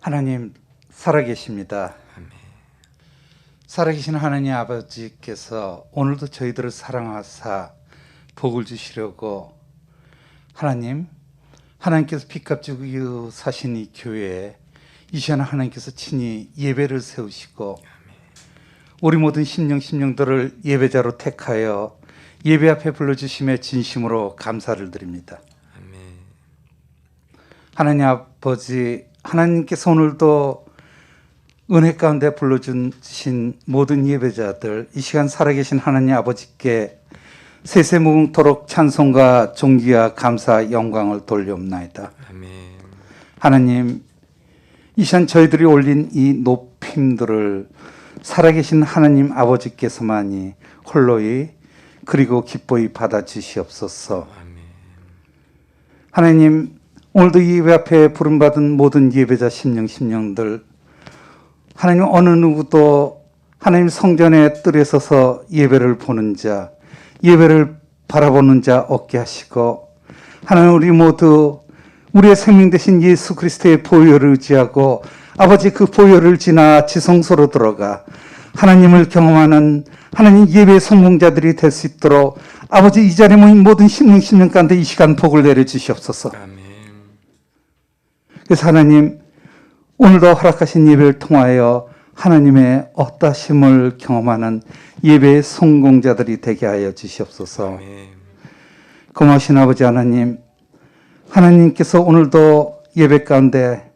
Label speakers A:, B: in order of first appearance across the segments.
A: 하나님 살아계십니다. 살아계신 하나님 아버지께서 오늘도 저희들을 사랑하사 복을 주시려고 하나님께서 빚값 주고 사신 이 교회에 이 시간 하나님께서 친히 예배를 세우시고 우리 모든 심령들을 예배자로 택하여 예배 앞에 불러주심에 진심으로 감사를 드립니다. 하나님 아버지, 하나님께서 오늘도 은혜 가운데 불러주신 모든 예배자들, 이 시간 살아계신 하나님 아버지께 세세무궁토록 찬송과 존귀와 감사 영광을 돌려옵나이다. 하나님, 이 시간 저희들이 올린 이 높임들을 살아계신 하나님 아버지께서만이 홀로이 그리고 기뻐이 받아주시옵소서. 하나님, 오늘도 이 예배 앞에 부름받은 모든 예배자 심령들, 하나님 어느 누구도 하나님 성전의 뜰에 서서 예배를 보는 자, 예배를 바라보는 자 없게 하시고, 하나님 우리 모두 우리의 생명 되신 예수 그리스도의 보혈을 의지하고 아버지 그 보혈을 지나 지성소로 들어가 하나님을 경험하는 하나님 예배의 성공자들이 될 수 있도록 아버지 이 자리에 모인 모든 심령 가운데 이 시간 복을 내려주시옵소서. 그래서 하나님 오늘도 허락하신 예배를 통하여 하나님의 어떠심을 경험하는 예배의 성공자들이 되게 하여 주시옵소서. 고마우신 아버지 하나님, 하나님께서 오늘도 예배 가운데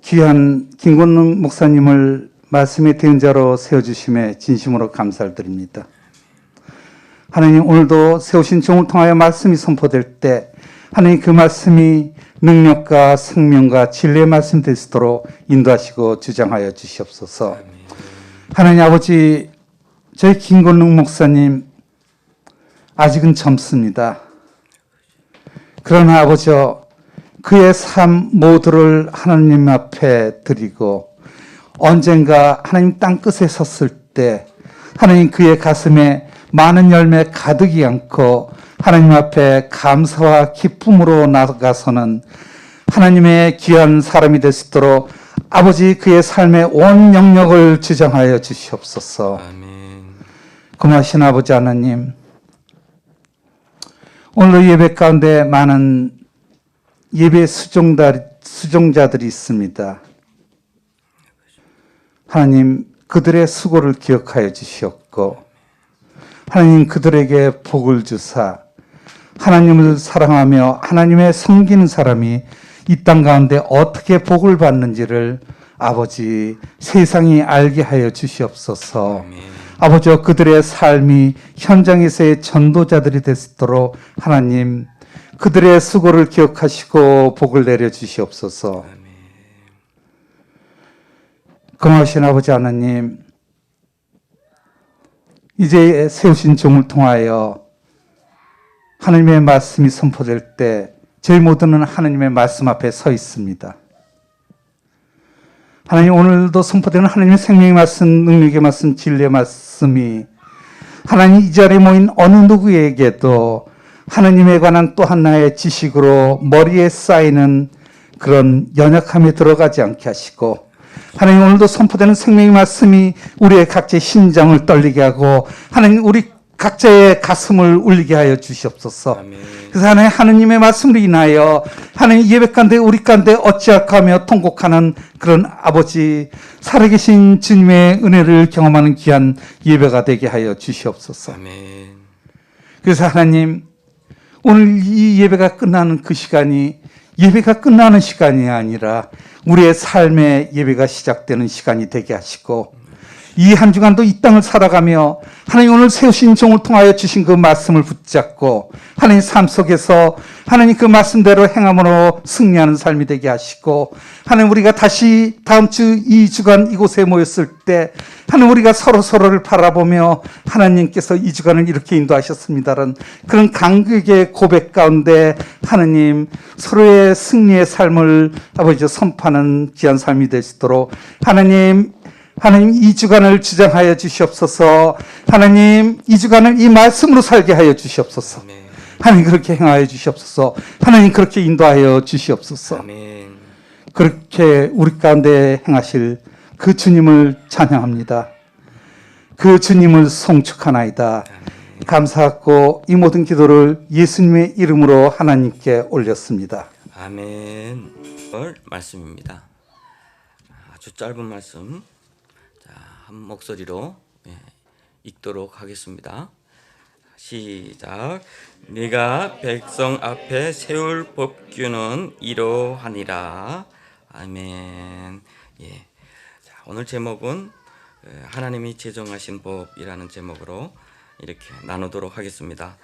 A: 귀한 김건능 목사님을 말씀의 대언자로 세워주심에 진심으로 감사를 드립니다. 하나님 오늘도 세우신 종을 통하여 말씀이 선포될 때 하나님 그 말씀이 능력과 생명과 진리의 말씀 될 수 있도록 인도하시고 주장하여 주시옵소서. 하나님 아버지, 저희 김건능 목사님 아직은 젊습니다. 그러나 아버지, 그의 삶 모두를 하나님 앞에 드리고 언젠가 하나님 땅끝에 섰을 때 하나님 그의 가슴에 많은 열매 가득이 않고 하나님 앞에 감사와 기쁨으로 나아가서는 하나님의 귀한 사람이 될 수 있도록 아버지 그의 삶의 온 영역을 주장하여 주시옵소서. 고마우신 아버지 하나님, 오늘 예배 가운데 많은 예배 수종자들이 있습니다. 하나님 그들의 수고를 기억하여 주시옵고 하나님 그들에게 복을 주사 하나님을 사랑하며 하나님의 섬기는 사람이 이 땅 가운데 어떻게 복을 받는지를 아버지 세상이 알게 하여 주시옵소서. 아버지 그들의 삶이 현장에서의 전도자들이 될 수 있도록 하나님 그들의 수고를 기억하시고 복을 내려 주시옵소서. 고마우신 아버지 하나님, 이제 세우신 종을 통하여 하나님의 말씀이 선포될 때 저희 모두는 하나님의 말씀 앞에 서 있습니다. 하나님 오늘도 선포되는 하나님의 생명의 말씀, 능력의 말씀, 진리의 말씀이 하나님 이 자리에 모인 어느 누구에게도 하나님에 관한 또 하나의 지식으로 머리에 쌓이는 그런 연약함에 들어가지 않게 하시고 하나님 오늘도 선포되는 생명의 말씀이 우리의 각자의 심장을 떨리게 하고 하나님 우리 각자의 가슴을 울리게 하여 주시옵소서. 그래서 하나님의 말씀으로 인하여 하나님 예배 가운데 우리 가운데 어찌할까 하며 통곡하는 그런 아버지 살아계신 주님의 은혜를 경험하는 귀한 예배가 되게 하여 주시옵소서. 그래서 하나님 오늘 이 예배가 끝나는 그 시간이 예배가 끝나는 시간이 아니라 우리의 삶의 예배가 시작되는 시간이 되게 하시고 이 한 주간도 이 땅을 살아가며 하나님 오늘 세우신 종을 통하여 주신 그 말씀을 붙잡고 하나님 삶 속에서 하나님 그 말씀대로 행함으로 승리하는 삶이 되게 하시고 하나님 우리가 다시 다음 주 이 주간 이곳에 모였을 때 하나님 우리가 서로를 바라보며 하나님께서 이 주간을 이렇게 인도하셨습니다라는 그런 간격의 고백 가운데 하나님 서로의 승리의 삶을 아버지 선포하는 귀한 삶이 될 수 있도록 하나님 이 주간을 주장하여 주시옵소서. 하나님 이 주간을 이 말씀으로 살게 하여 주시옵소서. 하나님 그렇게 행하여 주시옵소서. 하나님 그렇게 인도하여 주시옵소서. 그렇게 우리 가운데 행하실 그 주님을 찬양합니다. 그 주님을 송축하나이다. 감사하고 이 모든 기도를 예수님의 이름으로 하나님께 올렸습니다.
B: 아멘. 말씀입니다. 아주 짧은 말씀. 자, 한 목소리로 읽도록 하겠습니다. 시작. 네가 백성 앞에 세울 법규는 이러하니라. 아멘. 예. 자, 오늘 제목은 하나님이 제정하신 법이라는 제목으로 이렇게 나누도록 하겠습니다.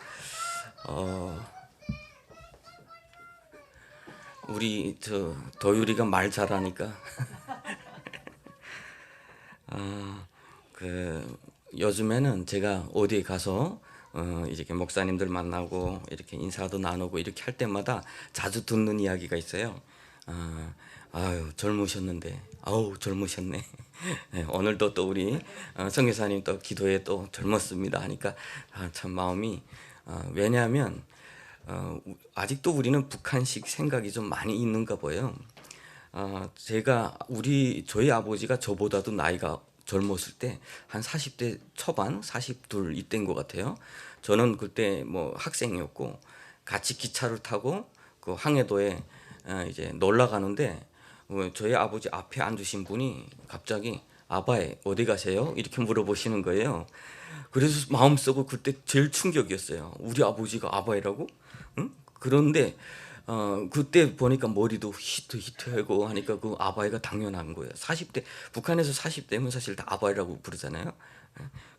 B: 우리 도유리가 말 잘하니까 요즘에는 제가 어디에 가서 이렇게 목사님들 만나고 이렇게 인사도 나누고 이렇게 할 때마다 자주 듣는 이야기가 있어요. 아유 젊으셨는데, 아우 젊으셨네. 네, 오늘도 또 우리 성교사님 또 기도에 또 젊었습니다 하니까 참 마음이 왜냐하면 아직도 우리는 북한식 생각이 좀 많이 있는가 봐요. 저희 아버지가 저보다도 나이가 젊었을 때 한 40대 초반, 42 이때인 것 같아요. 저는 그때 뭐 학생이었고 같이 기차를 타고 그 황해도에 이제 놀러 가는데 저희 아버지 앞에 앉으신 분이 갑자기 아바이 어디 가세요? 이렇게 물어보시는 거예요. 그래서 마음속으로 그때 제일 충격이었어요. 우리 아버지가 아바이라고? 응? 그런데 그때 보니까 머리도 히트하고 하니까 그 아바이가 당연한 거예요. 40대 북한에서 40대면 사실 다 아바이라고 부르잖아요.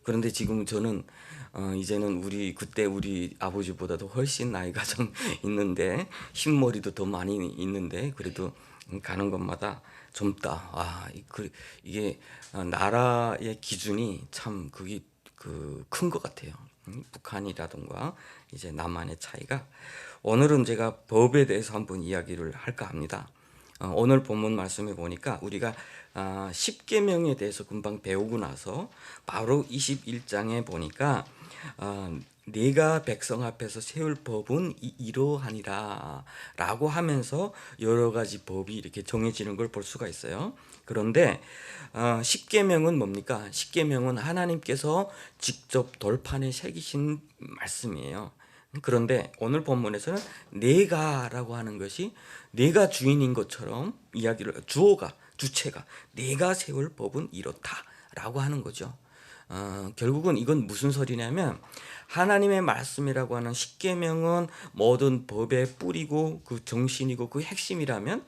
B: 그런데 지금 저는 이제는 그때 우리 아버지보다도 훨씬 나이가 좀 있는데 흰머리도 더 많이 있는데 그래도 가는 곳마다 젊다. 이게 나라의 기준이 참 그게 큰 것 같아요. 북한이라든가 이제 남한의 차이가. 오늘은 제가 법에 대해서 한번 이야기를 할까 합니다. 오늘 본문 말씀에 보니까 우리가 10계명에 대해서 금방 배우고 나서 바로 21장에 보니까 네가 백성 앞에서 세울 법은 이러하니라 라고 하면서 여러 가지 법이 이렇게 정해지는 걸 볼 수가 있어요. 그런데 10계명은 뭡니까? 10계명은 하나님께서 직접 돌판에 새기신 말씀이에요. 그런데 오늘 본문에서는 네가라고 하는 것이 네가 주인인 것처럼 이야기를 주체가 네가 세울 법은 이렇다라고 하는 거죠. 결국은 이건 무슨 소리냐면 하나님의 말씀이라고 하는 십계명은 모든 법의 뿌리고 그 정신이고 그 핵심이라면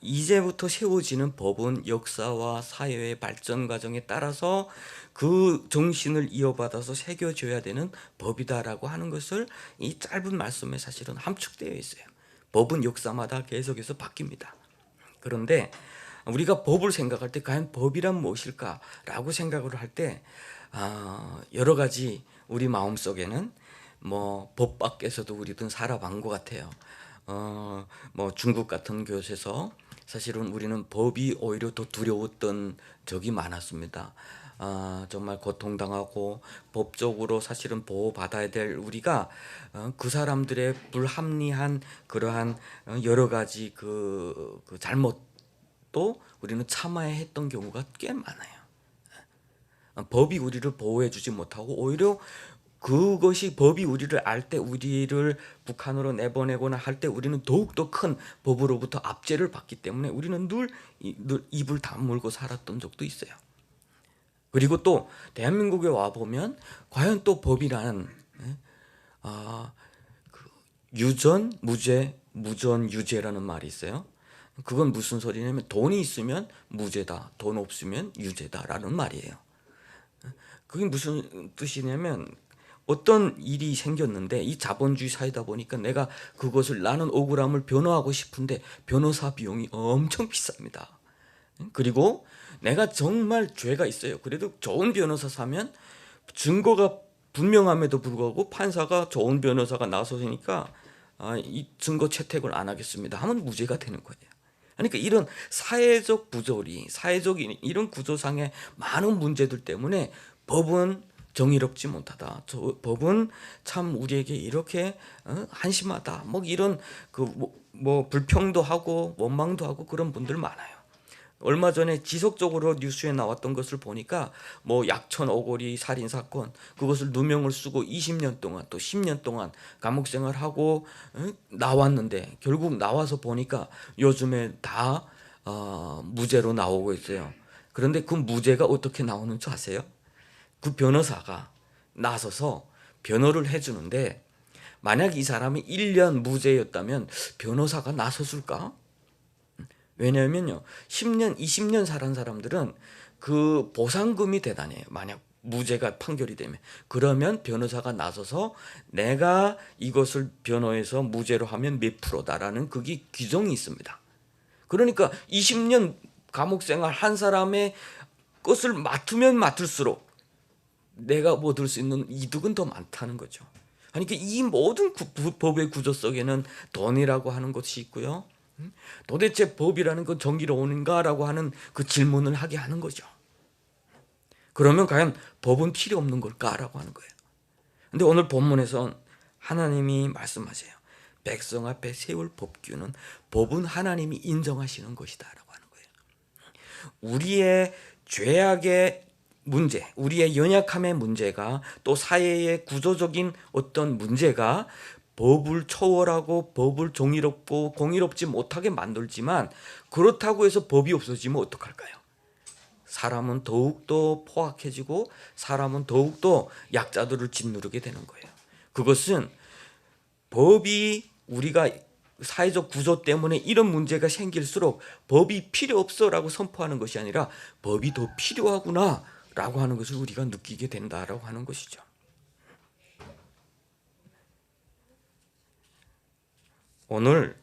B: 이제부터 세워지는 법은 역사와 사회의 발전 과정에 따라서 그 정신을 이어받아서 새겨져야 되는 법이다라고 하는 것을 이 짧은 말씀에 사실은 함축되어 있어요. 법은 역사마다 계속해서 바뀝니다. 그런데 우리가 법을 생각할 때 과연 법이란 무엇일까라고 생각을 할 때 여러 가지 우리 마음속에는 뭐 법 밖에서도 우리는 살아본 것 같아요. 뭐 중국 같은 곳에서 사실은 우리는 법이 오히려 더 두려웠던 적이 많았습니다. 정말 고통당하고 법적으로 사실은 보호받아야 될 우리가 그 사람들의 불합리한 그러한 여러 가지 그 잘못도 우리는 참아야 했던 경우가 꽤 많아요. 법이 우리를 보호해주지 못하고 오히려 그것이 법이 우리를 알 때 우리를 북한으로 내보내거나 할 때 우리는 더욱더 큰 법으로부터 압제를 받기 때문에 우리는 늘 입을 다물고 살았던 적도 있어요. 그리고 또 대한민국에 와보면 과연 또 법이라는 유전, 무죄, 무전, 유죄라는 말이 있어요. 그건 무슨 소리냐면 돈이 있으면 무죄다, 돈 없으면 유죄다라는 말이에요. 그게 무슨 뜻이냐면 어떤 일이 생겼는데 이 자본주의 사회다 보니까 내가 그것을 나는 억울함을 변호하고 싶은데 변호사 비용이 엄청 비쌉니다. 그리고 내가 정말 죄가 있어요. 그래도 좋은 변호사 사면 증거가 분명함에도 불구하고 판사가 좋은 변호사가 나서니까 이 증거 채택을 안 하겠습니다 하면 무죄가 되는 거예요. 그러니까 이런 사회적 부조리, 사회적 이런 구조상의 많은 문제들 때문에 법은 정의롭지 못하다. 저 법은 참 우리에게 이렇게 한심하다. 뭐 이런 뭐 불평도 하고 원망도 하고 그런 분들 많아요. 얼마 전에 지속적으로 뉴스에 나왔던 것을 보니까 뭐 약천 오거리 살인 사건 그것을 누명을 쓰고 20년 동안 또 10년 동안 감옥 생활하고 나왔는데 결국 나와서 보니까 요즘에 다 무죄로 나오고 있어요. 그런데 그 무죄가 어떻게 나오는 줄 아세요? 그 변호사가 나서서 변호를 해주는데 만약 이 사람이 1년 무죄였다면 변호사가 나서줄까? 왜냐하면요 10년 20년 살은 사람들은 그 보상금이 대단해요. 만약 무죄가 판결이 되면 그러면 변호사가 나서서 내가 이것을 변호해서 무죄로 하면 몇 프로다라는 그게 규정이 있습니다. 그러니까 20년 감옥 생활 한 사람의 것을 맡으면 맡을수록 내가 얻을 수 있는 이득은 더 많다는 거죠. 그러니까 이 모든 법의 구조 속에는 돈이라고 하는 것이 있고요. 도대체 법이라는 건 정의로운가라고 하는 그 질문을 하게 하는 거죠. 그러면 과연 법은 필요 없는 걸까라고 하는 거예요. 근데 오늘 본문에서 하나님이 말씀하세요. 백성 앞에 세울 법규는 법은 하나님이 인정하시는 것이다라고 하는 거예요. 우리의 죄악의 문제, 우리의 연약함의 문제가 또 사회의 구조적인 어떤 문제가 법을 초월하고 법을 정의롭고 공의롭지 못하게 만들지만 그렇다고 해서 법이 없어지면 어떡할까요? 사람은 더욱더 포악해지고 사람은 더욱더 약자들을 짓누르게 되는 거예요. 그것은 법이 우리가 사회적 구조 때문에 이런 문제가 생길수록 법이 필요 없어라고 선포하는 것이 아니라 법이 더 필요하구나라고 하는 것을 우리가 느끼게 된다라고 하는 것이죠. 오늘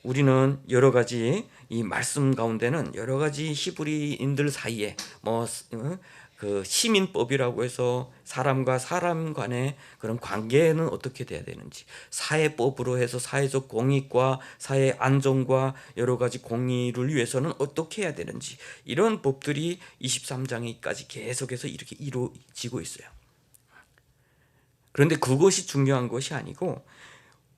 B: 우리는 여러 가지 이 말씀 가운데는 여러 가지 히브리인들 사이에 그 시민법이라고 해서 사람과 사람 간의 그런 관계는 어떻게 돼야 되는지, 사회법으로 해서 사회적 공익과 사회 안정과 여러 가지 공의를 위해서는 어떻게 해야 되는지 이런 법들이 23장까지 계속해서 이렇게 이루어지고 있어요. 그런데 그것이 중요한 것이 아니고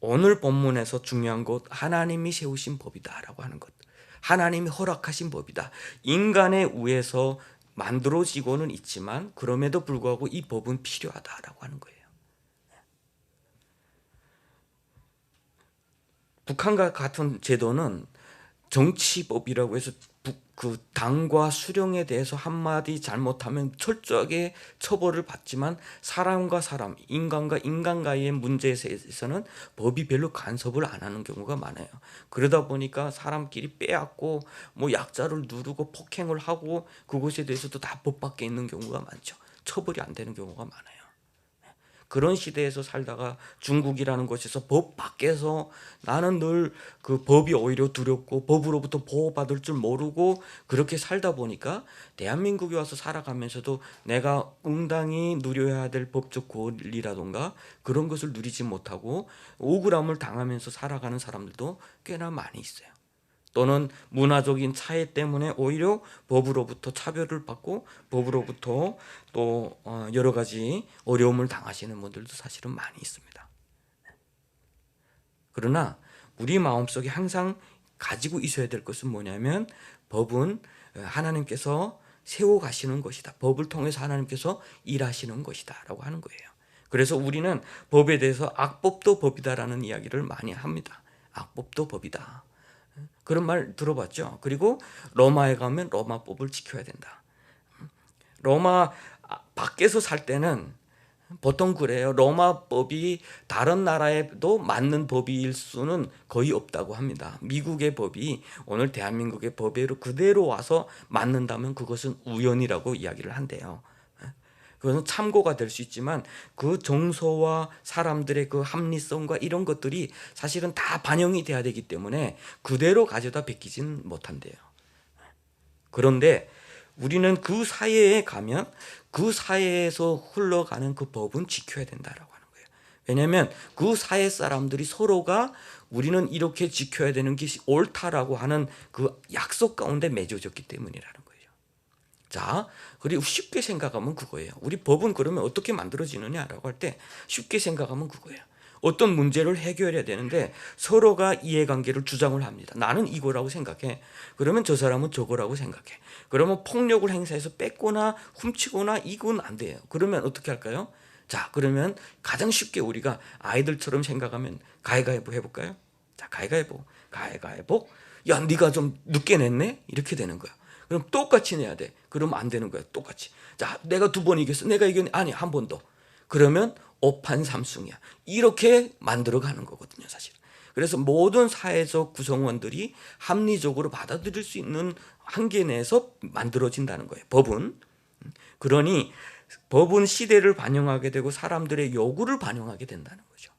B: 오늘 본문에서 중요한 것 하나님이 세우신 법이다라고 하는 것, 하나님이 허락하신 법이다. 인간에 의해서 만들어지고는 있지만 그럼에도 불구하고 이 법은 필요하다라고 하는 거예요. 북한과 같은 제도는 정치법이라고 해서 그 당과 수령에 대해서 한마디 잘못하면 철저하게 처벌을 받지만 사람과 사람, 인간과 인간과의 문제에 있어서는 법이 별로 간섭을 안 하는 경우가 많아요. 그러다 보니까 사람끼리 빼앗고 뭐 약자를 누르고 폭행을 하고 그것에 대해서도 다 법 밖에 있는 경우가 많죠. 처벌이 안 되는 경우가 많아요. 그런 시대에서 살다가 중국이라는 곳에서 법 밖에서 나는 늘 그 법이 오히려 두렵고 법으로부터 보호받을 줄 모르고 그렇게 살다 보니까 대한민국에 와서 살아가면서도 내가 응당히 누려야 될 법적 권리라던가 그런 것을 누리지 못하고 억울함을 당하면서 살아가는 사람들도 꽤나 많이 있어요. 또는 문화적인 차이 때문에 오히려 법으로부터 차별을 받고 법으로부터 또 여러 가지 어려움을 당하시는 분들도 사실은 많이 있습니다. 그러나 우리 마음속에 항상 가지고 있어야 될 것은 뭐냐면 법은 하나님께서 세워가시는 것이다. 법을 통해서 하나님께서 일하시는 것이다 라고 하는 거예요. 그래서 우리는 법에 대해서 악법도 법이다라는 이야기를 많이 합니다. 악법도 법이다. 그런 말 들어봤죠. 그리고 로마에 가면 로마법을 지켜야 된다. 로마 밖에서 살 때는 보통 그래요. 로마법이 다른 나라에도 맞는 법일 수는 거의 없다고 합니다. 미국의 법이 오늘 대한민국의 법에로 그대로 와서 맞는다면 그것은 우연이라고 이야기를 한대요. 그것은 참고가 될 수 있지만 그 정서와 사람들의 그 합리성과 이런 것들이 사실은 다 반영이 돼야 되기 때문에 그대로 가져다 베끼진 못한대요. 그런데 우리는 그 사회에 가면 그 사회에서 흘러가는 그 법은 지켜야 된다라고 하는 거예요. 왜냐하면 그 사회 사람들이 서로가 우리는 이렇게 지켜야 되는 것이 옳다라고 하는 그 약속 가운데 맺어졌기 때문이라는 거예요. 자, 그리고 쉽게 생각하면 그거예요. 우리 법은 그러면 어떻게 만들어지느냐라고 할 때 쉽게 생각하면 그거예요. 어떤 문제를 해결해야 되는데 서로가 이해관계를 주장을 합니다. 나는 이거라고 생각해. 그러면 저 사람은 저거라고 생각해. 그러면 폭력을 행사해서 뺏거나 훔치거나 이건 안 돼요. 그러면 어떻게 할까요? 자, 그러면 가장 쉽게 우리가 아이들처럼 생각하면 가위가위보 해볼까요? 자, 가위가위보. 가위가위보. 야, 네가 좀 늦게 냈네? 이렇게 되는 거야. 그럼 똑같이 내야 돼. 그러면 안 되는 거야. 똑같이. 자, 내가 2번 이겼어. 내가 이겼네. 아니, 한 번 더. 그러면 5판 3승이야. 이렇게 만들어 가는 거거든요, 사실. 그래서 모든 사회적 구성원들이 합리적으로 받아들일 수 있는 한계 내에서 만들어진다는 거예요. 법은. 그러니 법은 시대를 반영하게 되고 사람들의 요구를 반영하게 된다는 거죠.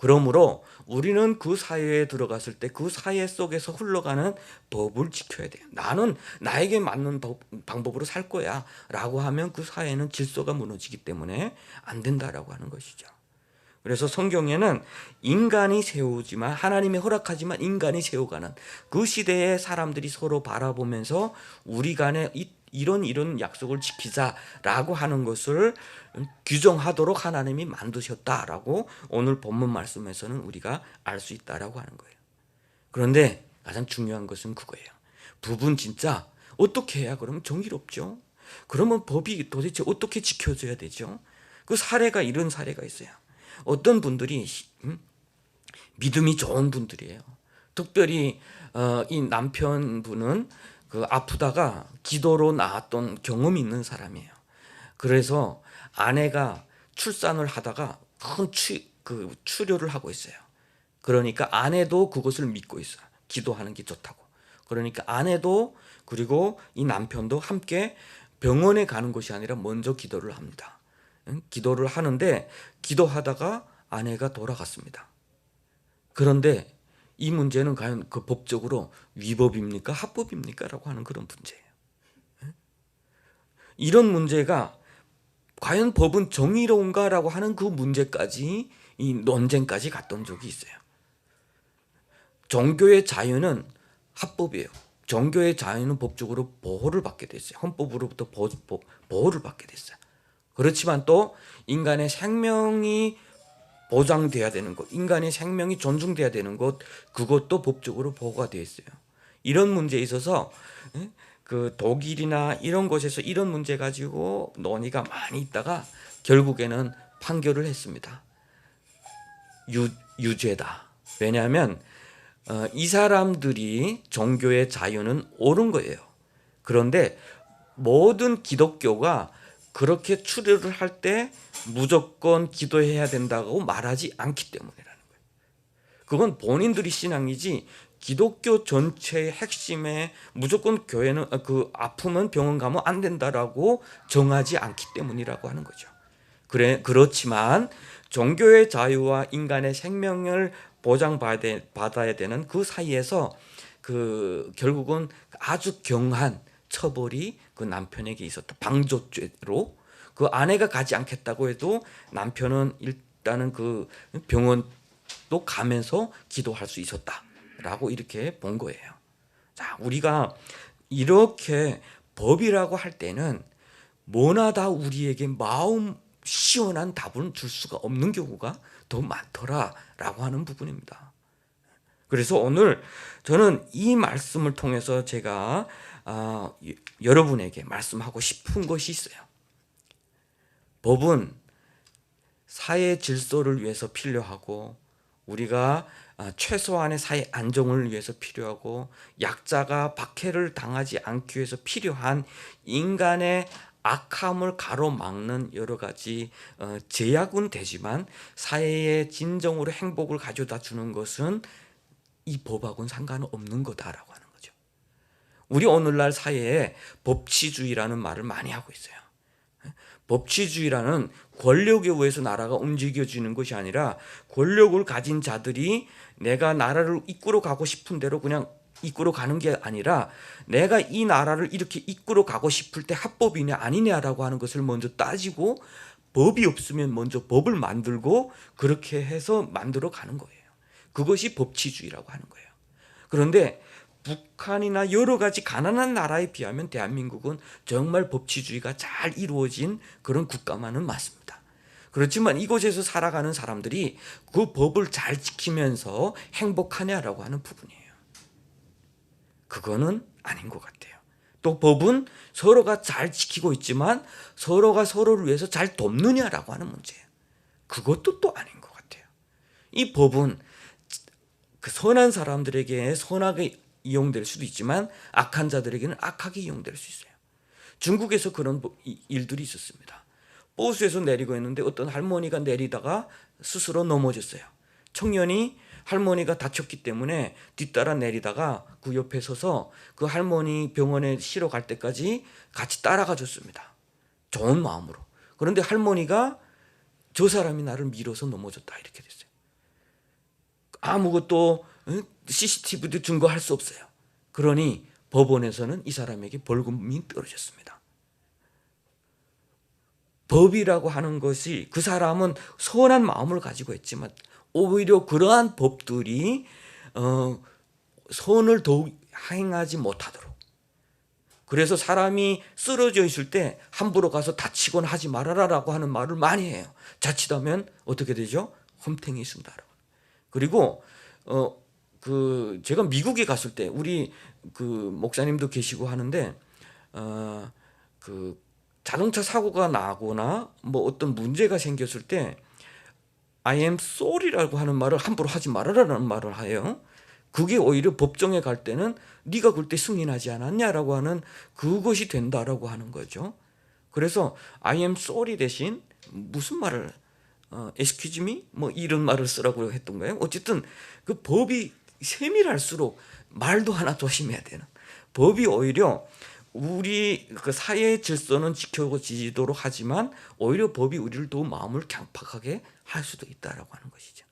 B: 그러므로 우리는 그 사회에 들어갔을 때 그 사회 속에서 흘러가는 법을 지켜야 돼요. 나는 나에게 맞는 방법으로 살 거야 라고 하면 그 사회는 질서가 무너지기 때문에 안 된다라고 하는 것이죠. 그래서 성경에는 인간이 세우지만 하나님이 허락하지만 인간이 세워가는 그 시대에 사람들이 서로 바라보면서 우리 간에 이런 약속을 지키자라고 하는 것을 규정하도록 하나님이 만드셨다라고 오늘 본문 말씀에서는 우리가 알 수 있다라고 하는 거예요. 그런데 가장 중요한 것은 그거예요. 부부는 진짜 어떻게 해야 그러면 정의롭죠? 그러면 법이 도대체 어떻게 지켜져야 되죠? 그 사례가 이런 사례가 있어요. 어떤 분들이 믿음이 좋은 분들이에요. 특별히 이 남편분은 그 아프다가 기도로 나았던 경험이 있는 사람이에요. 그래서 아내가 출산을 하다가 큰 출혈을 하고 있어요. 그러니까 아내도 그것을 믿고 있어요. 기도하는 게 좋다고. 그러니까 아내도 그리고 이 남편도 함께 병원에 가는 것이 아니라 먼저 기도를 합니다. 기도를 하는데 기도하다가 아내가 돌아갔습니다. 그런데 이 문제는 과연 그 법적으로 위법입니까? 합법입니까? 라고 하는 그런 문제예요. 이런 문제가 과연 법은 정의로운가라고 하는 그 문제까지 이 논쟁까지 갔던 적이 있어요. 종교의 자유는 합법이에요. 종교의 자유는 법적으로 보호를 받게 됐어요. 헌법으로부터 보호를 받게 됐어요. 그렇지만 또 인간의 생명이 보장돼야 되는 것, 인간의 생명이 존중돼야 되는 것, 그것도 법적으로 보호가 되어 있어요. 이런 문제에 있어서 그 독일이나 이런 곳에서 이런 문제 가지고 논의가 많이 있다가 결국에는 판결을 했습니다. 유죄다. 왜냐하면 이 사람들이 종교의 자유는 옳은 거예요. 그런데 모든 기독교가 그렇게 출혈을 할 때 무조건 기도해야 된다고 말하지 않기 때문이라는 거예요. 그건 본인들이 신앙이지 기독교 전체의 핵심에 무조건 교회는 그 아프면 병원 가면 안 된다라고 정하지 않기 때문이라고 하는 거죠. 그렇지만 종교의 자유와 인간의 생명을 보장받아야 되는 그 사이에서 그 결국은 아주 경한 처벌이 그 남편에게 있었다. 방조죄로 그 아내가 가지 않겠다고 해도 남편은 일단은 그 병원도 가면서 기도할 수 있었다라고 이렇게 본 거예요. 자, 우리가 이렇게 법이라고 할 때는 뭐나 다 우리에게 마음 시원한 답을 줄 수가 없는 경우가 더 많더라라고 하는 부분입니다. 그래서 오늘 저는 이 말씀을 통해서 제가 여러분에게 말씀하고 싶은 것이 있어요. 법은 사회 질서를 위해서 필요하고 우리가 최소한의 사회 안정을 위해서 필요하고 약자가 박해를 당하지 않기 위해서 필요한 인간의 악함을 가로막는 여러 가지 제약은 되지만 사회에 진정으로 행복을 가져다 주는 것은 이 법하고는 상관없는 거다라고 하는 거죠. 우리 오늘날 사회에 법치주의라는 말을 많이 하고 있어요. 법치주의라는 권력에 의해서 나라가 움직여지는 것이 아니라 권력을 가진 자들이 내가 나라를 이끌어 가고 싶은 대로 그냥 이끌어 가는 게 아니라 내가 이 나라를 이렇게 이끌어 가고 싶을 때 합법이냐 아니냐라고 하는 것을 먼저 따지고 법이 없으면 먼저 법을 만들고 그렇게 해서 만들어 가는 거예요. 그것이 법치주의라고 하는 거예요. 그런데 북한이나 여러 가지 가난한 나라에 비하면 대한민국은 정말 법치주의가 잘 이루어진 그런 국가만은 맞습니다. 그렇지만 이곳에서 살아가는 사람들이 그 법을 잘 지키면서 행복하냐라고 하는 부분이에요. 그거는 아닌 것 같아요. 또 법은 서로가 잘 지키고 있지만 서로가 서로를 위해서 잘 돕느냐라고 하는 문제예요. 그것도 또 아닌 것 같아요. 이 법은 그 선한 사람들에게 선하게 이용될 수도 있지만 악한 자들에게는 악하게 이용될 수 있어요. 중국에서 그런 일들이 있었습니다. 버스에서 내리고 있는데 어떤 할머니가 내리다가 스스로 넘어졌어요. 청년이 할머니가 다쳤기 때문에 뒤따라 내리다가 그 옆에 서서 그 할머니 병원에 실어 갈 때까지 같이 따라가 줬습니다. 좋은 마음으로. 그런데 할머니가 저 사람이 나를 밀어서 넘어졌다 이렇게 됐어요. 아무것도 CCTV도 증거할 수 없어요. 그러니 법원에서는 이 사람에게 벌금이 떨어졌습니다. 법이라고 하는 것이 그 사람은 선한 마음을 가지고 했지만 오히려 그러한 법들이 선을 더욱 행하지 못하도록, 그래서 사람이 쓰러져 있을 때 함부로 가서 다치곤 하지 말아라라고 하는 말을 많이 해요. 자칫하면 어떻게 되죠? 험탱이 쓴다라고. 그리고 제가 미국에 갔을 때 우리 그 목사님도 계시고 하는데 그 자동차 사고가 나거나 뭐 어떤 문제가 생겼을 때 I am sorry라고 하는 말을 함부로 하지 말아라라는 말을 해요. 그게 오히려 법정에 갈 때는 네가 그때 승인하지 않았냐라고 하는 그것이 된다라고 하는 거죠. 그래서 I am sorry 대신 무슨 말을 excuse me 뭐 이런 말을 쓰라고 했던 거예요. 어쨌든 그 법이 세밀할수록 말도 하나 조심해야 되는, 법이 오히려 우리 그 사회의 질서는 지켜지도록 하지만 오히려 법이 우리를 더 마음을 강팍하게 할 수도 있다라고 하는 것이죠.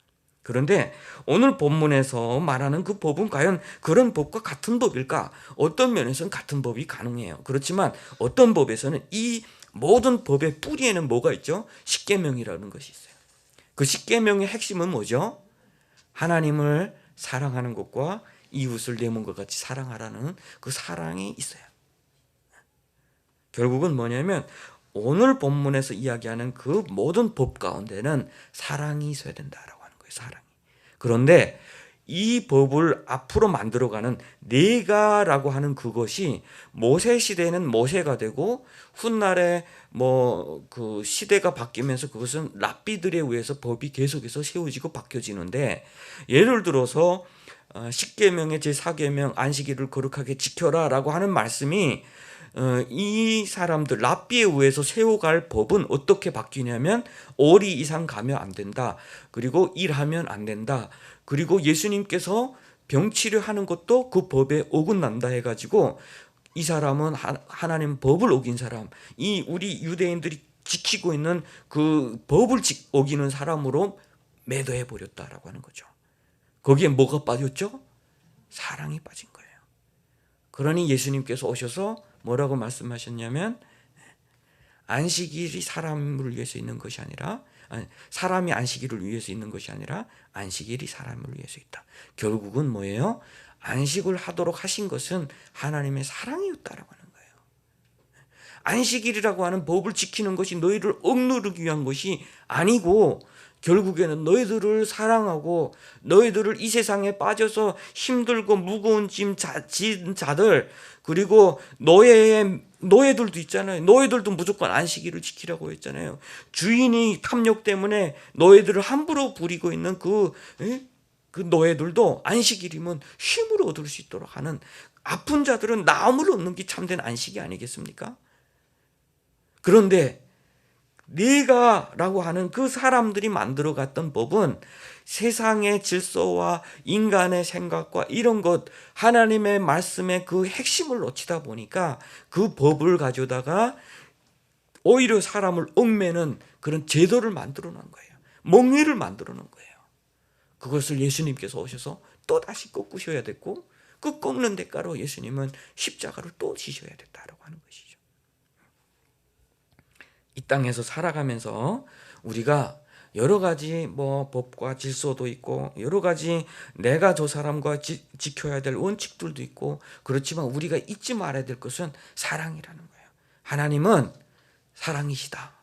B: 그런데 오늘 본문에서 말하는 그 법은 과연 그런 법과 같은 법일까? 어떤 면에서는 같은 법이 가능해요. 그렇지만 어떤 법에서는 이 모든 법의 뿌리에는 뭐가 있죠? 십계명이라는 것이 있어요. 그 십계명의 핵심은 뭐죠? 하나님을 사랑하는 것과 이웃을 내 몸과 같이 사랑하라는 그 사랑이 있어요. 결국은 뭐냐면 오늘 본문에서 이야기하는 그 모든 법 가운데는 사랑이 있어야 된다라고 하는 거예요. 사랑이. 그런데 이 법을 앞으로 만들어가는 내가라고 하는 그것이 모세 시대에는 모세가 되고 훗날에 뭐 그 시대가 바뀌면서 그것은 랍비들에 의해서 법이 계속해서 세워지고 바뀌어지는데, 예를 들어서 십계명의 제4계명 안식일을 거룩하게 지켜라라고 하는 말씀이 이 사람들 랍비에 의해서 세워갈 법은 어떻게 바뀌냐면 오리 이상 가면 안 된다. 그리고 일하면 안 된다. 그리고 예수님께서 병치료하는 것도 그 법에 어긋난다 해가지고 이 사람은 하나님 법을 어긴 사람, 이 우리 유대인들이 지키고 있는 그 법을 어기는 사람으로 매도해 버렸다라고 하는 거죠. 거기에 뭐가 빠졌죠? 사랑이 빠진 거예요. 그러니 예수님께서 오셔서 뭐라고 말씀하셨냐면 안식일이 사람을 위해서 있는 것이 아니라 사람이 안식일을 위해서 있는 것이 아니라 안식일이 사람을 위해서 있다. 결국은 뭐예요? 안식을 하도록 하신 것은 하나님의 사랑이었다라고 하는 거예요. 안식일이라고 하는 법을 지키는 것이 너희를 억누르기 위한 것이 아니고 결국에는 너희들을 사랑하고 너희들을 이 세상에 빠져서 힘들고 무거운 짐 진 자들, 그리고 노예들도 있잖아요. 노예들도 무조건 안식일을 지키라고 했잖아요. 주인이 탐욕 때문에 노예들을 함부로 부리고 있는 그 노예들도 안식일이면 쉼을 얻을 수 있도록 하는, 아픈 자들은 나음을 얻는 게 참된 안식이 아니겠습니까? 그런데 네가라고 하는 그 사람들이 만들어갔던 법은 세상의 질서와 인간의 생각과 이런 것, 하나님의 말씀의 그 핵심을 놓치다 보니까 그 법을 가져다가 오히려 사람을 얽매는 그런 제도를 만들어 놓은 거예요. 멍해를 만들어 놓은 거예요. 그것을 예수님께서 오셔서 또 다시 꺾으셔야 됐고, 그 꺾는 대가로 예수님은 십자가를 또 지셔야 됐다라고 하는 것이죠. 이 땅에서 살아가면서 우리가 여러 가지 뭐 법과 질서도 있고 여러 가지 내가 저 사람과 지켜야 될 원칙들도 있고 그렇지만 우리가 잊지 말아야 될 것은 사랑이라는 거예요. 하나님은 사랑이시다.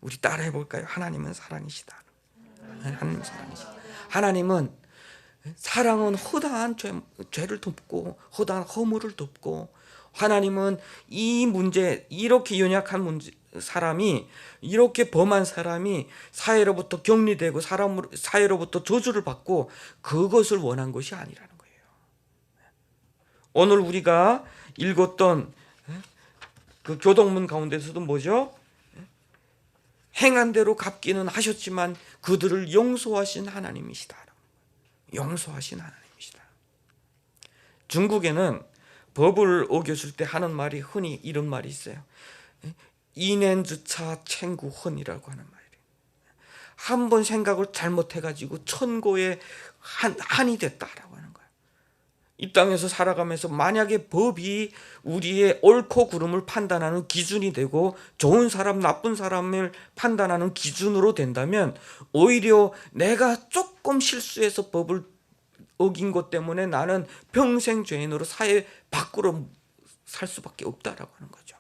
B: 우리 따라해 볼까요? 하나님은 사랑이시다. 하나님은 사랑이시다. 하나님은 사랑은 허다한 죄를 덮고 허다한 허물을 덮고 하나님은 이 문제 이렇게 연약한 문제 사람이 이렇게 범한 사람이 사회로부터 격리되고 사회로부터 저주를 받고 그것을 원한 것이 아니라는 거예요. 오늘 우리가 읽었던 그 교동문 가운데서도 뭐죠? 행한 대로 갚기는 하셨지만 그들을 용서하신 하나님이시다. 용서하신 하나님이시다. 중국에는 법을 어겼을 때 하는 말이 흔히 이런 말이 있어요. 이년주차 챙구헌이라고 하는 말이에요. 한 번 생각을 잘못해가지고 천고에 한이 됐다라고 하는 거예요. 이 땅에서 살아가면서 만약에 법이 우리의 옳고 그름을 판단하는 기준이 되고 좋은 사람 나쁜 사람을 판단하는 기준으로 된다면 오히려 내가 조금 실수해서 법을 어긴 것 때문에 나는 평생 죄인으로 사회 밖으로 살 수밖에 없다라고 하는 거죠.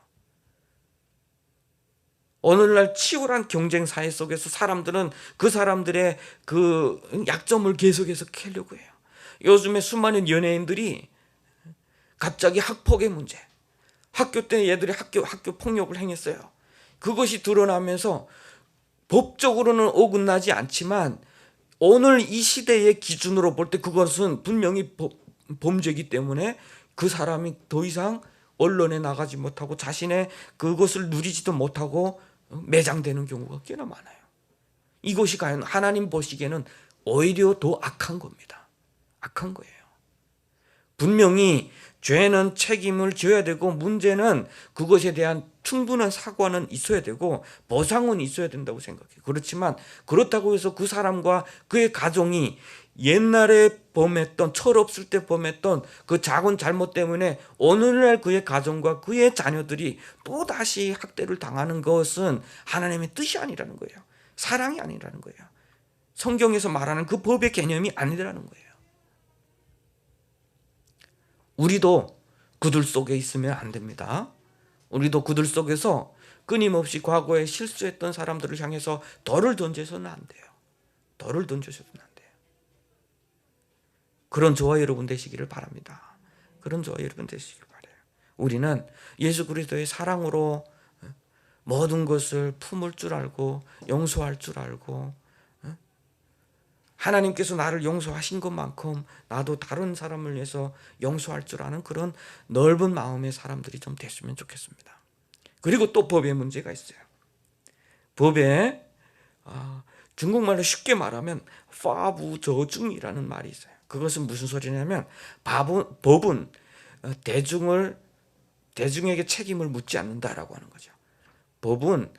B: 오늘날 치열한 경쟁 사회 속에서 사람들은 그 사람들의 그 약점을 계속해서 캐려고 해요. 요즘에 수많은 연예인들이 갑자기 학폭의 문제, 학교 때 얘들이 학교 폭력을 행했어요. 그것이 드러나면서 법적으로는 어긋나지 않지만 오늘 이 시대의 기준으로 볼 때 그것은 분명히 범죄이기 때문에 그 사람이 더 이상 언론에 나가지 못하고 자신의 그것을 누리지도 못하고 매장되는 경우가 꽤나 많아요. 이것이 과연 하나님 보시기에는 오히려 더 악한 겁니다. 악한 거예요. 분명히 죄는 책임을 져야 되고 문제는 그것에 대한 충분한 사과는 있어야 되고 보상은 있어야 된다고 생각해요. 그렇지만 그렇다고 해서 그 사람과 그의 가정이 옛날에 범했던 철없을 때 범했던 그 작은 잘못 때문에 오늘날 그의 가정과 그의 자녀들이 또다시 학대를 당하는 것은 하나님의 뜻이 아니라는 거예요. 사랑이 아니라는 거예요. 성경에서 말하는 그 법의 개념이 아니라는 거예요. 우리도 그들 속에 있으면 안 됩니다. 우리도 그들 속에서 끊임없이 과거에 실수했던 사람들을 향해서 돌을 던져서는 안 돼요. 돌을 던져서는 안 돼요. 그런 저와 여러분 되시기를 바랍니다. 그런 저와 여러분 되시기를 바라요. 우리는 예수 그리스도의 사랑으로 모든 것을 품을 줄 알고 용서할 줄 알고 하나님께서 나를 용서하신 것만큼 나도 다른 사람을 위해서 용서할 줄 아는 그런 넓은 마음의 사람들이 좀 됐으면 좋겠습니다. 그리고 또 법에 문제가 있어요. 법에 중국말로 쉽게 말하면 파부저중이라는 말이 있어요. 그것은 무슨 소리냐면 법은 대중에게 책임을 묻지 않는다라고 하는 거죠. 법은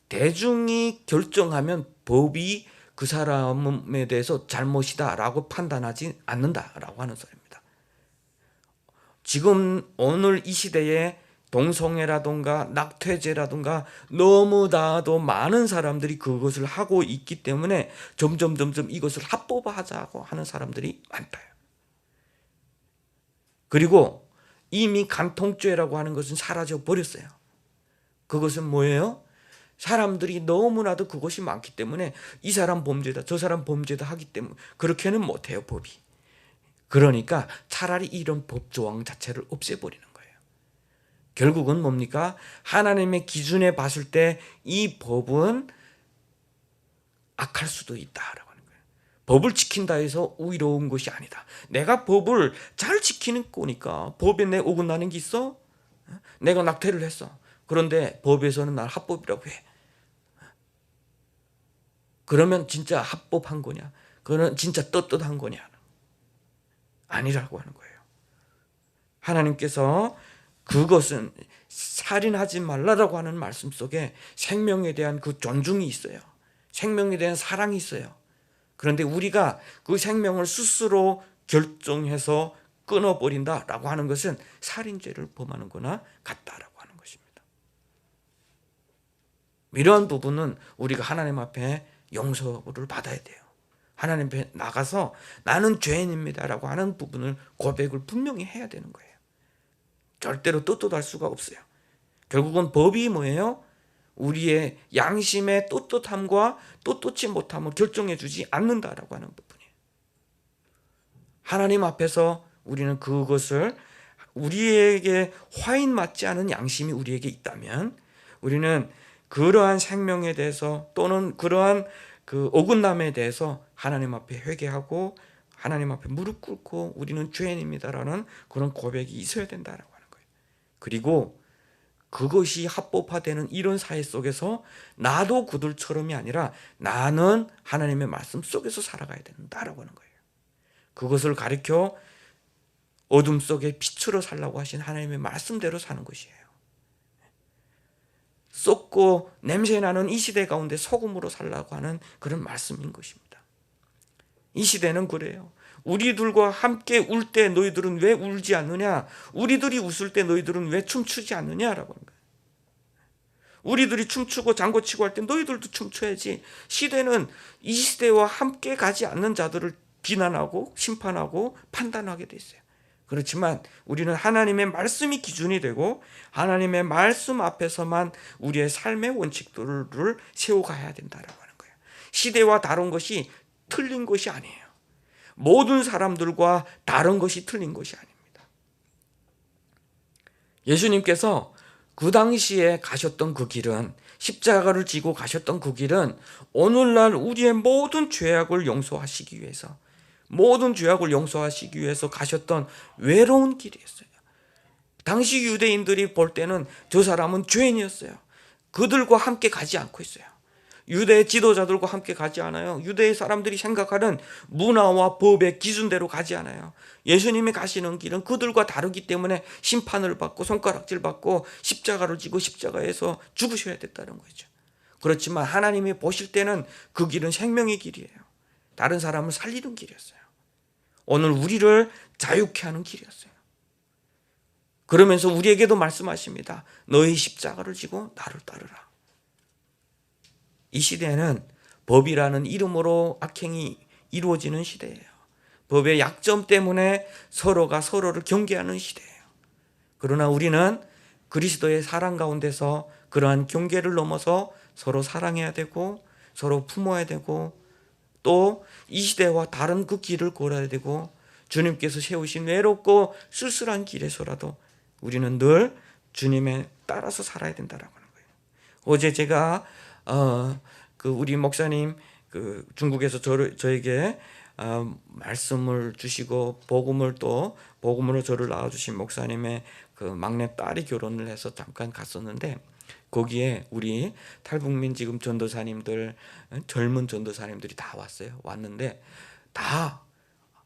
B: 대중이 결정하면 법이 그 사람에 대해서 잘못이다라고 판단하지 않는다라고 하는 소리입니다. 지금 오늘 이 시대에 동성애라든가 낙태죄라든가 너무나도 많은 사람들이 그것을 하고 있기 때문에 점점 이것을 합법화하자고 하는 사람들이 많다. 그리고 이미 간통죄라고 하는 것은 사라져 버렸어요. 그것은 뭐예요? 사람들이 너무나도 그것이 많기 때문에 이 사람 범죄다 저 사람 범죄다 하기 때문에 그렇게는 못해요, 법이. 그러니까 차라리 이런 법 조항 자체를 없애버리는 거예요. 결국은 뭡니까? 하나님의 기준에 봤을 때 이 법은 악할 수도 있다라고 하는 거예요. 법을 지킨다 해서 의로운 것이 아니다. 내가 법을 잘 지키는 거니까 법에 내 어긋나는 게 있어? 내가 낙태를 했어. 그런데 법에서는 날 합법이라고 해. 그러면 진짜 합법한 거냐? 그거는 진짜 떳떳한 거냐? 아니라고 하는 거예요. 하나님께서 그것은 살인하지 말라라고 하는 말씀 속에 생명에 대한 그 존중이 있어요. 생명에 대한 사랑이 있어요. 그런데 우리가 그 생명을 스스로 결정해서 끊어버린다라고 하는 것은 살인죄를 범하는 거나 같다라고 하는 것입니다. 이러한 부분은 우리가 하나님 앞에 용서를 받아야 돼요. 하나님 앞에 나가서 나는 죄인입니다라고 하는 부분을 고백을 분명히 해야 되는 거예요. 절대로 떳떳할 수가 없어요. 결국은 법이 뭐예요? 우리의 양심의 떳떳함과 떳떳지 못함을 결정해 주지 않는다라고 하는 부분이에요. 하나님 앞에서 우리는 그것을 우리에게 화인 맞지 않은 양심이 우리에게 있다면 우리는 그러한 생명에 대해서 또는 그러한 그 어긋남에 대해서 하나님 앞에 회개하고 하나님 앞에 무릎 꿇고 우리는 죄인입니다라는 그런 고백이 있어야 된다라고 하는 거예요. 그리고 그것이 합법화되는 이런 사회 속에서 나도 그들처럼이 아니라 나는 하나님의 말씀 속에서 살아가야 된다라고 하는 거예요. 그것을 가르쳐 어둠 속에 빛으로 살라고 하신 하나님의 말씀대로 사는 것이에요. 썩고 냄새나는 이 시대 가운데 소금으로 살라고 하는 그런 말씀인 것입니다. 이 시대는 그래요. 우리들과 함께 울 때 너희들은 왜 울지 않느냐? 우리들이 웃을 때 너희들은 왜 춤추지 않느냐라고 하는 거예요. 우리들이 춤추고 장구치고 할 때 너희들도 춤춰야지. 시대는 이 시대와 함께 가지 않는 자들을 비난하고 심판하고 판단하게 돼 있어요. 그렇지만 우리는 하나님의 말씀이 기준이 되고 하나님의 말씀 앞에서만 우리의 삶의 원칙들을 세워가야 된다라고 하는 거예요. 시대와 다른 것이 틀린 것이 아니에요. 모든 사람들과 다른 것이 틀린 것이 아닙니다. 예수님께서 그 당시에 가셨던 그 길은 십자가를 지고 가셨던 그 길은 오늘날 우리의 모든 죄악을 용서하시기 위해서 모든 죄악을 용서하시기 위해서 가셨던 외로운 길이었어요. 당시 유대인들이 볼 때는 저 사람은 죄인이었어요. 그들과 함께 가지 않고 있어요. 유대 지도자들과 함께 가지 않아요. 유대의 사람들이 생각하는 문화와 법의 기준대로 가지 않아요. 예수님이 가시는 길은 그들과 다르기 때문에 심판을 받고 손가락질 받고 십자가를 지고 십자가에서 죽으셔야 됐다는 거죠. 그렇지만 하나님이 보실 때는 그 길은 생명의 길이에요. 다른 사람을 살리는 길이었어요. 오늘 우리를 자유케 하는 길이었어요. 그러면서 우리에게도 말씀하십니다. 너희 십자가를 지고 나를 따르라. 이 시대는 법이라는 이름으로 악행이 이루어지는 시대예요. 법의 약점 때문에 서로가 서로를 경계하는 시대예요. 그러나 우리는 그리스도의 사랑 가운데서 그러한 경계를 넘어서 서로 사랑해야 되고 서로 품어야 되고 또 이 시대와 다른 그 길을 걸어야 되고 주님께서 세우신 외롭고 쓸쓸한 길에서라도 우리는 늘 주님에 따라서 살아야 된다라고 하는 거예요. 어제 제가 우리 목사님 중국에서 저에게 말씀을 주시고 복음으로 저를 낳아주신 목사님의 그 막내 딸이 결혼을 해서 잠깐 갔었는데 거기에 우리 탈북민 지금 전도사님들 젊은 전도사님들이 다 왔는데 다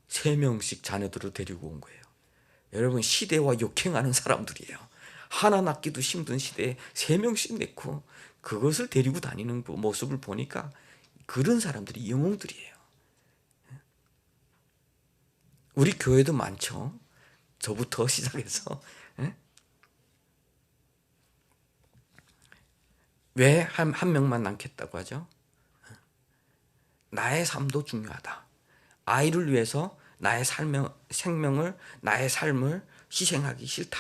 B: 3명씩 자녀들을 데리고 온 거예요. 여러분 시대와 역행하는 사람들이에요. 하나 낳기도 힘든 시대에 3명씩 낳고 그것을 데리고 다니는 모습을 보니까 그런 사람들이 영웅들이에요. 우리 교회도 많죠. 저부터 시작해서. 왜 한 명만 낳겠다고 하죠? 나의 삶도 중요하다. 아이를 위해서 나의 생명을, 나의 삶을 희생하기 싫다.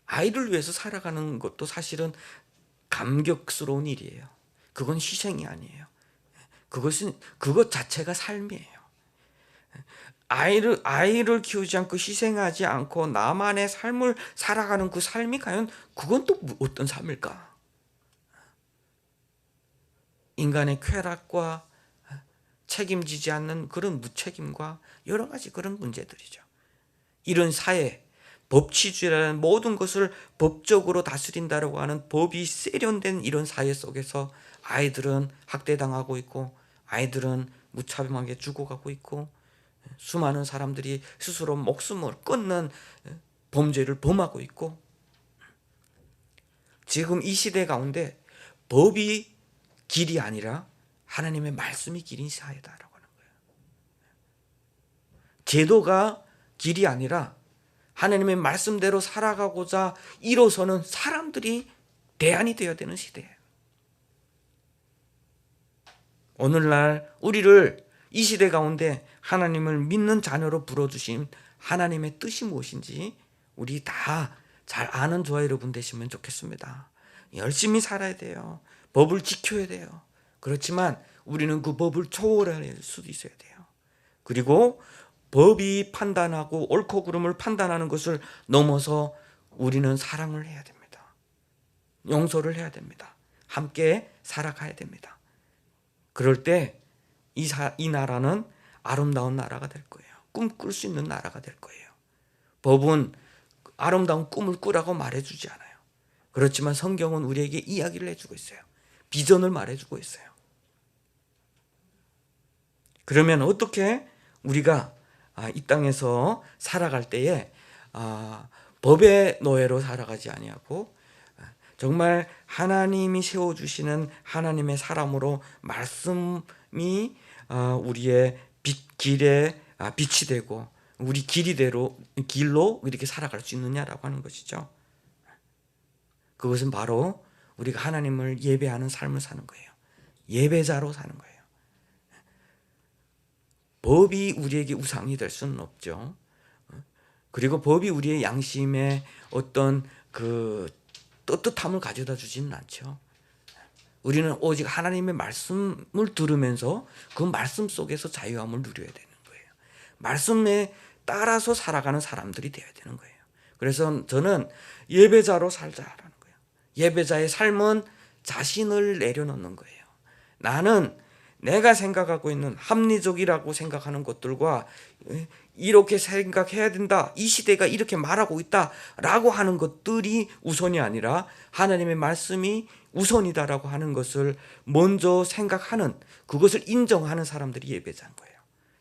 B: 아이를 위해서 살아가는 것도 사실은 감격스러운 일이에요. 그건 희생이 아니에요. 그것 자체가 삶이에요. 아이를 키우지 않고 희생하지 않고 나만의 삶을 살아가는 그 삶이 과연 그건 또 어떤 삶일까? 인간의 쾌락과 책임지지 않는 그런 무책임과 여러 가지 그런 문제들이죠. 이런 사회, 법치주의라는 모든 것을 법적으로 다스린다라고 하는 법이 세련된 이런 사회 속에서 아이들은 학대당하고 있고 아이들은 무차별하게 죽어가고 있고 수많은 사람들이 스스로 목숨을 끊는 범죄를 범하고 있고 지금 이 시대 가운데 법이 길이 아니라 하나님의 말씀이 길인 사회다라고 하는 거예요. 제도가 길이 아니라 하나님의 말씀대로 살아가고자 일어서는 사람들이 대안이 되어야 되는 시대예요. 오늘날 우리를 이 시대 가운데 하나님을 믿는 자녀로 불러주신 하나님의 뜻이 무엇인지 우리 다 잘 아는 저와 여러분 되시면 좋겠습니다. 열심히 살아야 돼요. 법을 지켜야 돼요. 그렇지만 우리는 그 법을 초월할 수도 있어야 돼요. 그리고 법이 판단하고 옳고 그름을 판단하는 것을 넘어서 우리는 사랑을 해야 됩니다. 용서를 해야 됩니다. 함께 살아가야 됩니다. 그럴 때 이 나라는 아름다운 나라가 될 거예요. 꿈꿀 수 있는 나라가 될 거예요. 법은 아름다운 꿈을 꾸라고 말해주지 않아요. 그렇지만 성경은 우리에게 이야기를 해주고 있어요. 비전을 말해주고 있어요. 그러면 어떻게 우리가 이 땅에서 살아갈 때에 법의 노예로 살아가지 아니하고 정말 하나님이 세워주시는 하나님의 사람으로 말씀이 우리의 길에 빛이 되고 우리 길로 이렇게 살아갈 수 있느냐라고 하는 것이죠. 그것은 바로 우리가 하나님을 예배하는 삶을 사는 거예요. 예배자로 사는 거예요. 법이 우리에게 우상이 될 수는 없죠. 그리고 법이 우리의 양심에 어떤 그 떳떳함을 가져다 주지는 않죠. 우리는 오직 하나님의 말씀을 들으면서 그 말씀 속에서 자유함을 누려야 되는 거예요. 말씀에 따라서 살아가는 사람들이 되어야 되는 거예요. 그래서 저는 예배자로 살자라는 거예요. 예배자의 삶은 자신을 내려놓는 거예요. 나는 내가 생각하고 있는 합리적이라고 생각하는 것들과 이렇게 생각해야 된다, 이 시대가 이렇게 말하고 있다라고 하는 것들이 우선이 아니라 하나님의 말씀이 우선이다라고 하는 것을 먼저 생각하는, 그것을 인정하는 사람들이 예배자인 거예요.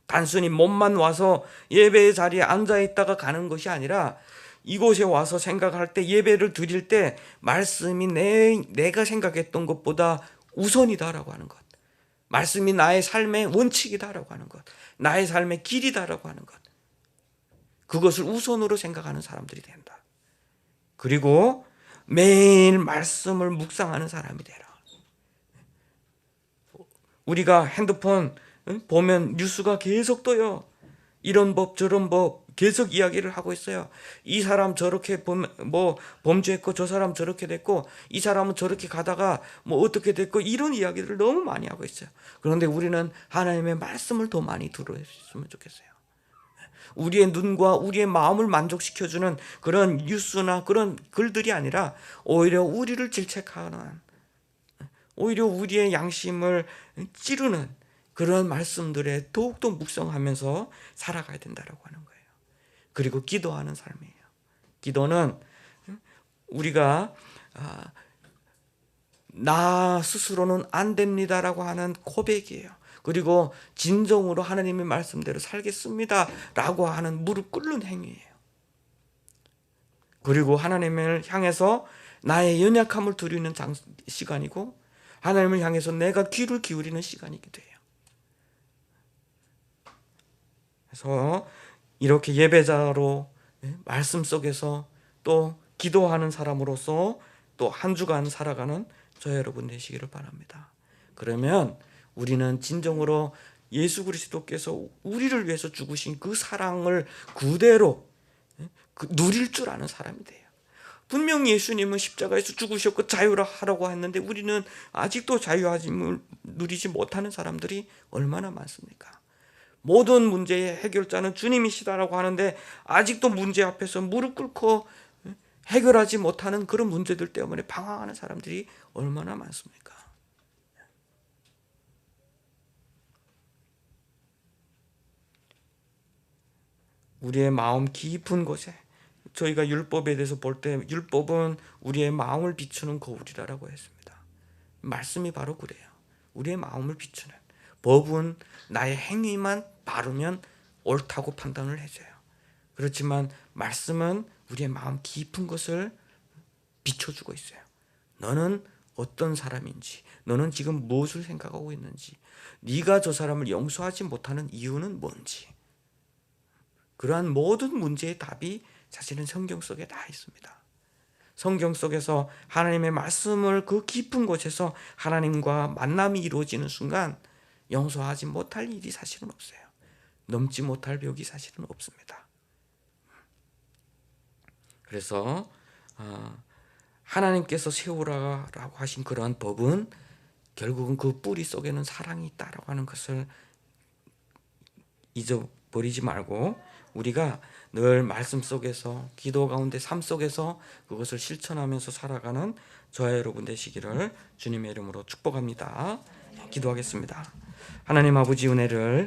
B: 단순히 몸만 와서 예배의 자리에 앉아있다가 가는 것이 아니라 이곳에 와서 생각할 때, 예배를 드릴 때 말씀이 내가 생각했던 것보다 우선이다라고 하는 것, 말씀이 나의 삶의 원칙이다라고 하는 것, 나의 삶의 길이다라고 하는 것, 그것을 우선으로 생각하는 사람들이 된다. 그리고 매일 말씀을 묵상하는 사람이 되라. 우리가 핸드폰 보면 뉴스가 계속 떠요. 이런 법 저런 법 계속 이야기를 하고 있어요. 이 사람 저렇게 범죄했고 저 사람 저렇게 됐고 이 사람은 저렇게 가다가 어떻게 됐고 이런 이야기들을 너무 많이 하고 있어요. 그런데 우리는 하나님의 말씀을 더 많이 들었으면 좋겠어요. 우리의 눈과 우리의 마음을 만족시켜주는 그런 뉴스나 그런 글들이 아니라 오히려 우리를 질책하는, 오히려 우리의 양심을 찌르는 그런 말씀들에 더욱더 묵상하면서 살아가야 된다고 하는 거예요. 그리고 기도하는 삶이에요. 기도는 우리가 나 스스로는 안 됩니다라고 하는 고백이에요. 그리고 진정으로 하나님의 말씀대로 살겠습니다라고 하는 무릎 꿇는 행위예요. 그리고 하나님을 향해서 나의 연약함을 드리는 시간이고, 하나님을 향해서 내가 귀를 기울이는 시간이기도 해요. 그래서 이렇게 예배자로 말씀 속에서 또 기도하는 사람으로서 또 한 주간 살아가는 저 여러분 되시기를 바랍니다. 그러면 우리는 진정으로 예수 그리스도께서 우리를 위해서 죽으신 그 사랑을 그대로 누릴 줄 아는 사람이 돼요. 분명히 예수님은 십자가에서 죽으셨고 자유하라고 했는데 우리는 아직도 자유함을 누리지 못하는 사람들이 얼마나 많습니까? 모든 문제의 해결자는 주님이시다라고 하는데 아직도 문제 앞에서 무릎 꿇고 해결하지 못하는 그런 문제들 때문에 방황하는 사람들이 얼마나 많습니까? 우리의 마음 깊은 곳에, 저희가 율법에 대해서 볼 때 율법은 우리의 마음을 비추는 거울이라고 했습니다. 말씀이 바로 그래요. 우리의 마음을 비추는, 법은 나의 행위만 바르면 옳다고 판단을 해줘요. 그렇지만 말씀은 우리의 마음 깊은 것을 비춰주고 있어요. 너는 어떤 사람인지, 너는 지금 무엇을 생각하고 있는지, 네가 저 사람을 용서하지 못하는 이유는 뭔지, 그러한 모든 문제의 답이 사실은 성경 속에 다 있습니다. 성경 속에서 하나님의 말씀을 그 깊은 곳에서 하나님과 만남이 이루어지는 순간 용서하지 못할 일이 사실은 없어요. 넘지 못할 벽이 사실은 없습니다. 그래서 하나님께서 세우라라고 하신 그러한 법은 결국은 그 뿌리 속에는 사랑이 있다라고 하는 것을 잊어버리지 말고 우리가 늘 말씀 속에서 기도 가운데 삶 속에서 그것을 실천하면서 살아가는 저와 여러분 되시기를 주님의 이름으로 축복합니다. 기도하겠습니다. 하나님 아버지 은혜를